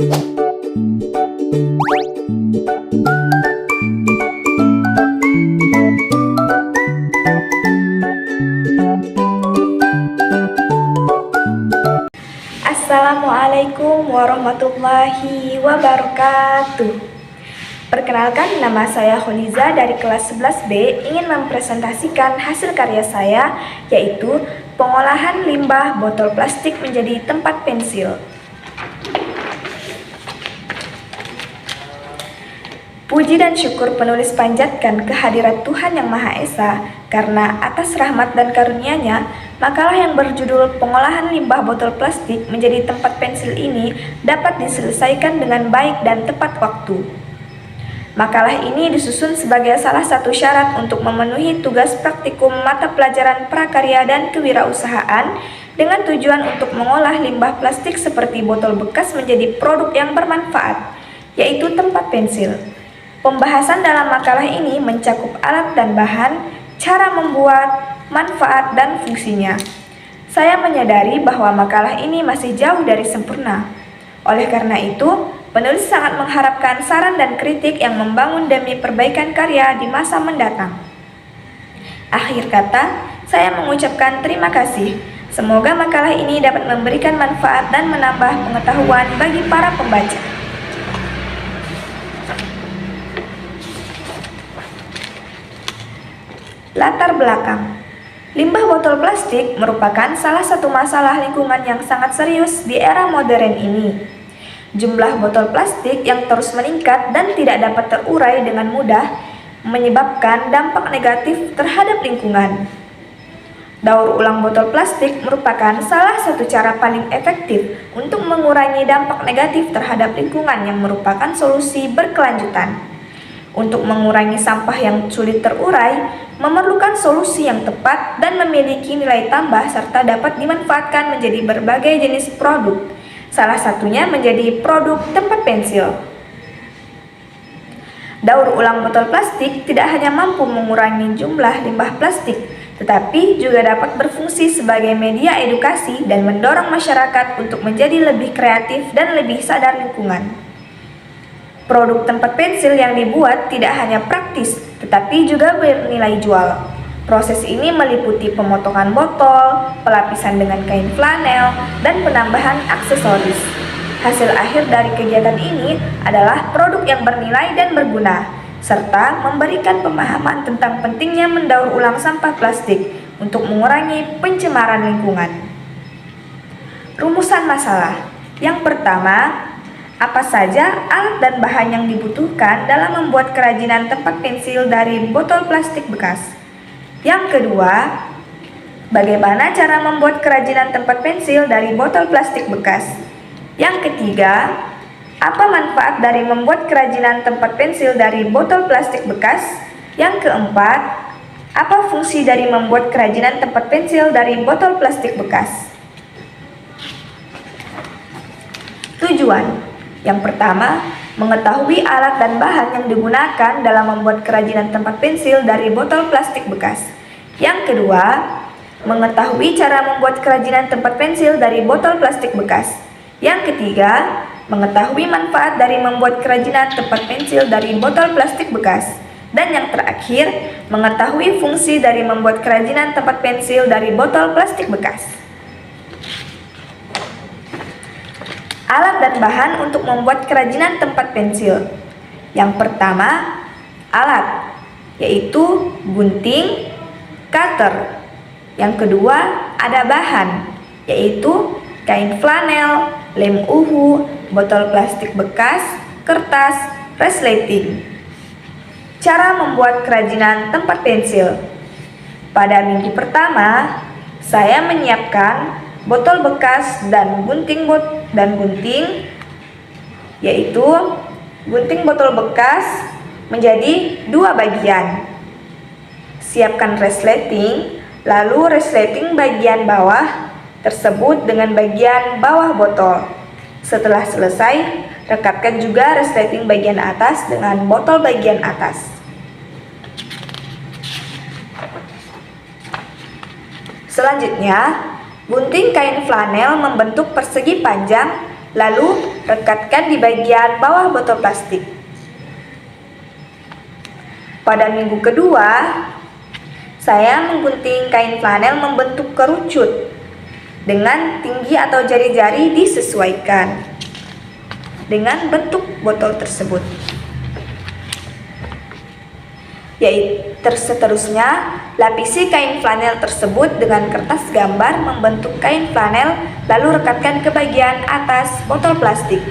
Assalamualaikum warahmatullahi wabarakatuh. Perkenalkan, nama saya Kholiza dari kelas 11B ingin mempresentasikan hasil karya saya, yaitu pengolahan limbah botol plastik menjadi tempat pensil. Puji dan syukur penulis panjatkan kehadirat Tuhan Yang Maha Esa, karena atas rahmat dan karunia-Nya, makalah yang berjudul Pengolahan Limbah Botol Plastik Menjadi Tempat Pensil ini dapat diselesaikan dengan baik dan tepat waktu. Makalah ini disusun sebagai salah satu syarat untuk memenuhi tugas praktikum mata pelajaran prakarya dan kewirausahaan dengan tujuan untuk mengolah limbah plastik seperti botol bekas menjadi produk yang bermanfaat, yaitu tempat pensil. Pembahasan dalam makalah ini mencakup alat dan bahan, cara membuat, manfaat, dan fungsinya. Saya menyadari bahwa makalah ini masih jauh dari sempurna. Oleh karena itu, penulis sangat mengharapkan saran dan kritik yang membangun demi perbaikan karya di masa mendatang. Akhir kata, saya mengucapkan terima kasih. Semoga makalah ini dapat memberikan manfaat dan menambah pengetahuan bagi para pembaca. Latar belakang. Limbah botol plastik merupakan salah satu masalah lingkungan yang sangat serius di era modern ini. Jumlah botol plastik yang terus meningkat dan tidak dapat terurai dengan mudah menyebabkan dampak negatif terhadap lingkungan. Daur ulang botol plastik merupakan salah satu cara paling efektif untuk mengurangi dampak negatif terhadap lingkungan yang merupakan solusi berkelanjutan. Untuk mengurangi sampah yang sulit terurai, memerlukan solusi yang tepat dan memiliki nilai tambah serta dapat dimanfaatkan menjadi berbagai jenis produk. Salah satunya menjadi produk tempat pensil. Daur ulang botol plastik tidak hanya mampu mengurangi jumlah limbah plastik, tetapi juga dapat berfungsi sebagai media edukasi dan mendorong masyarakat untuk menjadi lebih kreatif dan lebih sadar lingkungan. Produk tempat pensil yang dibuat tidak hanya praktis, tetapi juga bernilai jual. Proses ini meliputi pemotongan botol, pelapisan dengan kain flanel, dan penambahan aksesoris. Hasil akhir dari kegiatan ini adalah produk yang bernilai dan berguna, serta memberikan pemahaman tentang pentingnya mendaur ulang sampah plastik untuk mengurangi pencemaran lingkungan. Rumusan masalah. Yang pertama, apa saja alat dan bahan yang dibutuhkan dalam membuat kerajinan tempat pensil dari botol plastik bekas? Yang kedua, bagaimana cara membuat kerajinan tempat pensil dari botol plastik bekas? Yang ketiga, apa manfaat dari membuat kerajinan tempat pensil dari botol plastik bekas? Yang keempat, apa fungsi dari membuat kerajinan tempat pensil dari botol plastik bekas? Tujuan. Yang pertama, mengetahui alat dan bahan yang digunakan dalam membuat kerajinan tempat pensil dari botol plastik bekas. Yang kedua, mengetahui cara membuat kerajinan tempat pensil dari botol plastik bekas. Yang ketiga, mengetahui manfaat dari membuat kerajinan tempat pensil dari botol plastik bekas. Dan yang terakhir, mengetahui fungsi dari membuat kerajinan tempat pensil dari botol plastik bekas. Alat dan bahan untuk membuat kerajinan tempat pensil. Yang pertama, alat, yaitu gunting, cutter. Yang kedua, ada bahan, yaitu kain flanel, lem uhu, botol plastik bekas, kertas, resleting. Cara membuat kerajinan tempat pensil. Pada minggu pertama, saya menyiapkan botol bekas dan gunting, yaitu gunting botol bekas menjadi 2 bagian. Siapkan resleting, lalu resleting bagian bawah tersebut dengan bagian bawah botol. Setelah selesai, rekatkan juga resleting bagian atas dengan botol bagian atas. Selanjutnya, gunting kain flanel membentuk persegi panjang, lalu rekatkan di bagian bawah botol plastik. Pada minggu kedua, saya menggunting kain flanel membentuk kerucut dengan tinggi atau jari-jari disesuaikan dengan bentuk botol tersebut. Seterusnya, lapisi kain flanel tersebut dengan kertas gambar membentuk kain flanel, lalu rekatkan ke bagian atas botol plastik.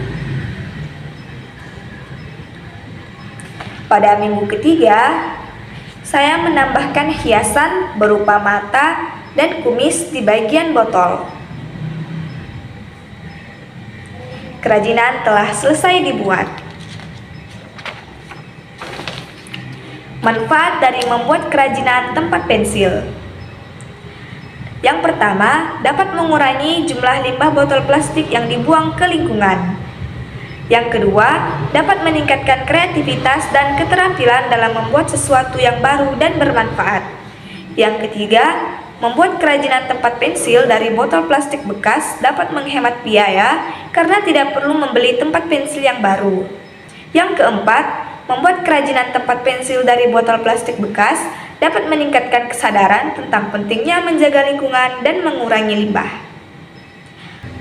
Pada minggu ketiga, saya menambahkan hiasan berupa mata dan kumis di bagian botol. Kerajinan telah selesai dibuat. Manfaat dari membuat kerajinan tempat pensil. Yang pertama, dapat mengurangi jumlah limbah botol plastik yang dibuang ke lingkungan. Yang kedua, dapat meningkatkan kreativitas dan keterampilan dalam membuat sesuatu yang baru dan bermanfaat. Yang ketiga, membuat kerajinan tempat pensil dari botol plastik bekas dapat menghemat biaya karena tidak perlu membeli tempat pensil yang baru. Yang keempat, membuat kerajinan tempat pensil dari botol plastik bekas dapat meningkatkan kesadaran tentang pentingnya menjaga lingkungan dan mengurangi limbah.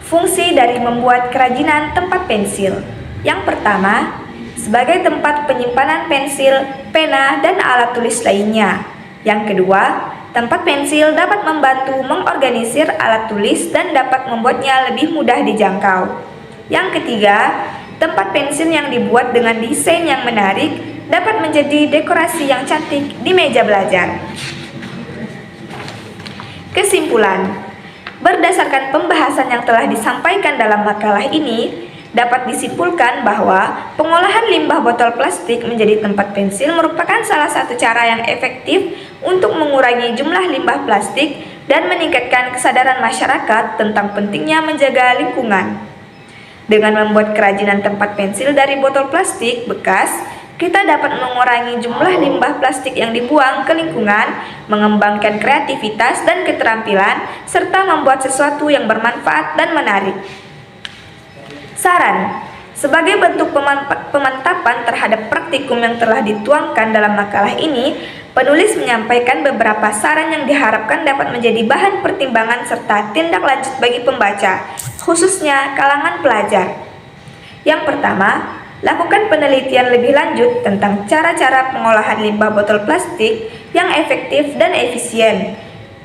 Fungsi dari membuat kerajinan tempat pensil. Yang pertama, sebagai tempat penyimpanan pensil, pena, dan alat tulis lainnya. Yang kedua, tempat pensil dapat membantu mengorganisir alat tulis dan dapat membuatnya lebih mudah dijangkau. Yang ketiga, tempat pensil yang dibuat dengan desain yang menarik dapat menjadi dekorasi yang cantik di meja belajar. Kesimpulan, berdasarkan pembahasan yang telah disampaikan dalam makalah ini, dapat disimpulkan bahwa pengolahan limbah botol plastik menjadi tempat pensil merupakan salah satu cara yang efektif untuk mengurangi jumlah limbah plastik dan meningkatkan kesadaran masyarakat tentang pentingnya menjaga lingkungan. Dengan membuat kerajinan tempat pensil dari botol plastik bekas, kita dapat mengurangi jumlah limbah plastik yang dibuang ke lingkungan, mengembangkan kreativitas dan keterampilan, serta membuat sesuatu yang bermanfaat dan menarik. Saran, sebagai bentuk pemantapan terhadap praktikum yang telah dituangkan dalam makalah ini, penulis menyampaikan beberapa saran yang diharapkan dapat menjadi bahan pertimbangan serta tindak lanjut bagi pembaca, khususnya kalangan pelajar. Yang pertama, lakukan penelitian lebih lanjut tentang cara-cara pengolahan limbah botol plastik yang efektif dan efisien.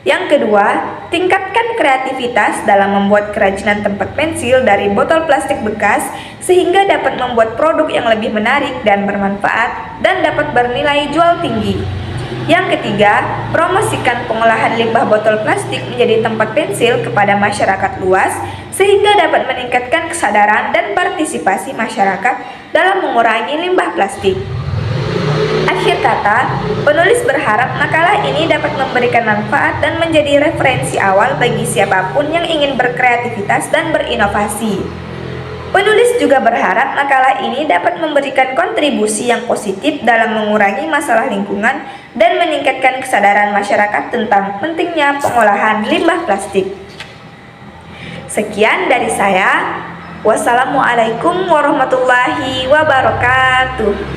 Yang kedua, tingkatkan kreativitas dalam membuat kerajinan tempat pensil dari botol plastik bekas sehingga dapat membuat produk yang lebih menarik dan bermanfaat dan dapat bernilai jual tinggi. Yang ketiga, promosikan pengolahan limbah botol plastik menjadi tempat pensil kepada masyarakat luas sehingga dapat meningkatkan kesadaran dan partisipasi masyarakat dalam mengurangi limbah plastik. Akhir kata, penulis berharap makalah ini dapat memberikan manfaat dan menjadi referensi awal bagi siapapun yang ingin berkreativitas dan berinovasi. Penulis juga berharap makalah ini dapat memberikan kontribusi yang positif dalam mengurangi masalah lingkungan dan meningkatkan kesadaran masyarakat tentang pentingnya pengolahan limbah plastik. Sekian dari saya. Wassalamualaikum warahmatullahi wabarakatuh.